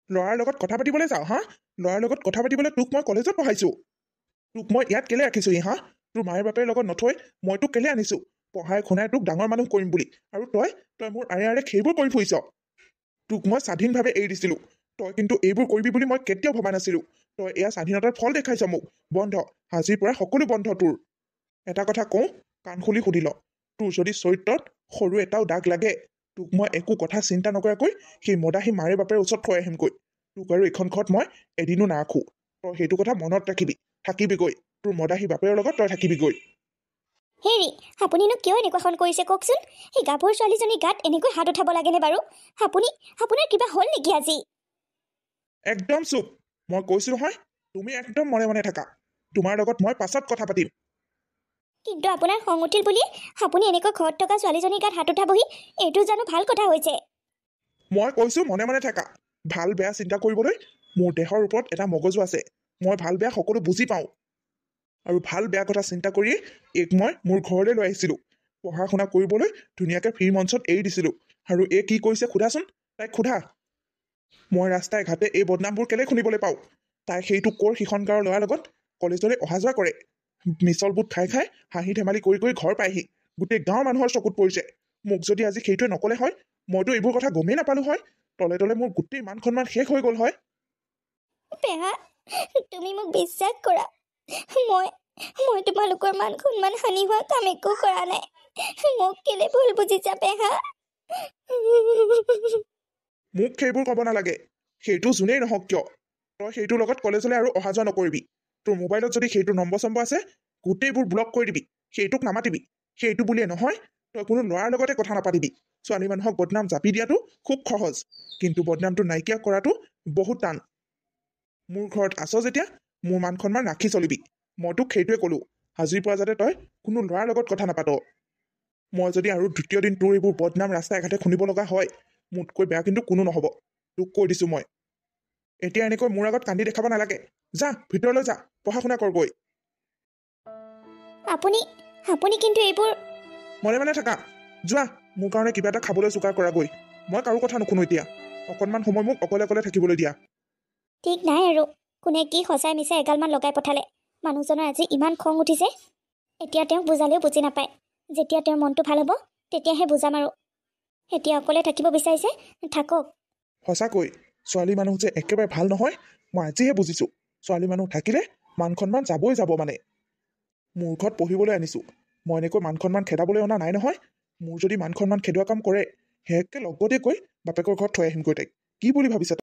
ল'ৰাৰ লগত কথা পাতিবলৈ যাওঁ হা? ল'ৰাৰ লগত কথা পাতিবলৈ তোক মই কলেজত পঢ়াইছোঁ। তোক মই ইয়াত কেলে ৰাখিছোঁহি হা? তোৰ মায়েৰ বাপেৰ লগত নথৈ মই তোক কেলে আনিছোঁ? পঢ়াই শুনাই তোক ডাঙৰ মানুহ কৰিম বুলি, আৰু তই মোৰ আৰে আৰে সেইবোৰ কৰি ফুৰিছ। তোক মই স্বাধীনভাৱে এৰি দিছিলোঁ, তই কিন্তু এইবোৰ কৰিবি বুলি মই কেতিয়াও ভবা নাছিলোঁ। তই এয়া স্বাধীনতাৰ ফল দেখাইছ মোক। বন্ধ, আজিৰ পৰা সকলো বন্ধ তোৰ। এটা কথা কওঁ, কাণ খুলি সুধি ল, তোৰ যদি চৰিত্ৰত সৰু এটাও দাগ লাগে, তোক মই একো কথা চিন্তা নকৰাকৈ সেই মদাহী মাৰে বাপেৰ ওচৰত থৈ আহিমগৈ। তোক আৰু এইখন ঘৰত মই এদিনো নাৰাখোঁ। তই সেইটো কথা মনত ৰাখিবি, থাকিবিগৈ তোৰ মদাহী বাপেৰৰ লগত তই থাকিবিগৈ। হেৰি, আপুনিনো কিয় এনেকুৱাখন কৰিছে কওকচোন? সেই গাভৰু ছোৱালীজনীৰ গাত এনেকৈ হাত উঠাব লাগেনে বাৰু? আপোনাৰ কিবা হ'ল নেকি আজি? একদম চুপ, মই কৈছোঁ নহয়, তুমি একদম মনে মনে থাকা। তোমাৰ লগত মই পাছত কথা পাতিম। কিন্তু আপোনাৰ খং উঠিল বুলি আপুনি এনেকৈ ঘৰত থকা ছোৱালীজনীৰ গাত হাত উঠাবহি, এইটো জানো ভাল কথা হৈছে? মই কৈছোঁ মনে মনে থাকা। ভাল বেয়া চিন্তা কৰিবলৈ মোৰ দেহৰ ওপৰত এটা মগজু আছে। মই ভাল বেয়া সকলো বুজি পাওঁ, আৰু ভাল বেয়া কথা চিন্তা কৰিয়েই এইক মই মোৰ ঘৰলৈ লৈ আহিছিলোঁ। পঢ়া শুনা কৰিবলৈ ধুনীয়াকৈ ফ্ৰী মঞ্চত এৰি দিছিলোঁ, আৰু এই কি কৰিছে সোধাচোন, তাইক সোধা। মই ৰাস্তাই ঘাটে এই বদনামবোৰ কেলে শুনিবলৈ পাওঁ? তাই সেইটো ক'ৰ সিখন গাঁৱৰ ল'ৰাৰ লগত কলেজলৈ অহা যোৱা কৰে। মিছল বুট খাই খাই হাঁহি ধেমালি কৰি কৰি ঘৰ পায়হি, গোটেই গাঁৱৰ মানুহৰ চকুত পৰিছে। মোক যদি আজি সেইটোৱে নকলে হয়, মইতো এইবোৰ কথা গমেই নাপালো হয়। তলে তলে মোৰ গোটেই মান সন্মান শেষ হৈ গ'ল হয়। পেহা, তুমি মোক বিশ্বাস কৰা, মই তোমালোকৰ মান সন্মান হানি হোৱা কাম একো কৰা নাই। মোক কেলে ভুল বুজিছা পেহা? মোক সেইবোৰ ক'ব নালাগে। সেইটো যোনেই নহওক কিয়, তই সেইটোৰ লগত কলেজলৈ আৰু অহা যোৱা নকৰিবি। তোৰ মোবাইলত যদি সেইটো নম্বৰ চম্বৰ আছে, গোটেইবোৰ ব্লক কৰি দিবি। সেইটোক নামাতিবি। সেইটো বুলিয়ে নহয়, তই কোনো ল'ৰাৰ লগতে কথা নাপাতিবি। ছোৱালী মানুহক বদনাম জাপি দিয়াটো খুব সহজ, কিন্তু বদনামটো নাইকিয়া কৰাটো বহুত টান। মোৰ ঘৰত আছ যেতিয়া মোৰ মান সন্মান ৰাখি চলিবি। মই তোক সেইটোৱে ক'লো, আজিৰ পৰা যাতে তই কোনো ল'ৰাৰ লগত কথা নাপাত। মই যদি আৰু দ্বিতীয় দিন তোৰ এইবোৰ বদনাম ৰাস্তাই ঘাটে শুনিব লগা হয়, মোতকৈ বেয়া কিন্তু কোনো নহ'ব। তোক কৈ দিছোঁ মই। এতিয়া এনেকৈ মোৰ আগত কান্দি দেখাব নালাগে। যা ভিতৰলৈ যা, পঢ়া শুনা কৰগৈ। আপুনি কিন্তু এইবোৰ... মনে মনে থাকা। যোৱা, মোৰ কাৰণে কিবা এটা খাবলৈ যোগাৰ কৰাগৈ। মই কাৰো কথা নুশুনো এতিয়া। অকণমান সময় মোক অকলে অকলে থাকিবলৈ দিয়া। ঠিক নাই আৰু কোনে কি সঁচাই মিছাই এগালমান লগাই পঠালে। মানুহজনৰ আজি ইমান খং উঠিছে। এতিয়া তেওঁক বুজালেও বুজি নাপায়। যেতিয়া তেওঁৰ মনটো ভাল হ'ব তেতিয়াহে বুজাম আৰু। এতিয়া অকলে থাকিব বিচাৰিছে, থাকক। সঁচাকৈ ছোৱালী মানুহ যে একেবাৰে ভাল নহয়, মই আজিহে বুজিছোঁ। ছোৱালী মানুহ থাকিলে মান সন্মান যাবই যাব মানে। মোৰ ঘৰত পঢ়িবলৈ আনিছোঁ, মই এনেকৈ মান সন্মান খেদাবলৈ অনা নাই নহয়। মোৰ যদি মান সন্মান খেদোৱা কাম কৰে, সেয়েকে লগতে গৈ বাপেকৰ ঘৰত থৈ আহিমগৈ তাইক। কি বুলি ভাবিছা?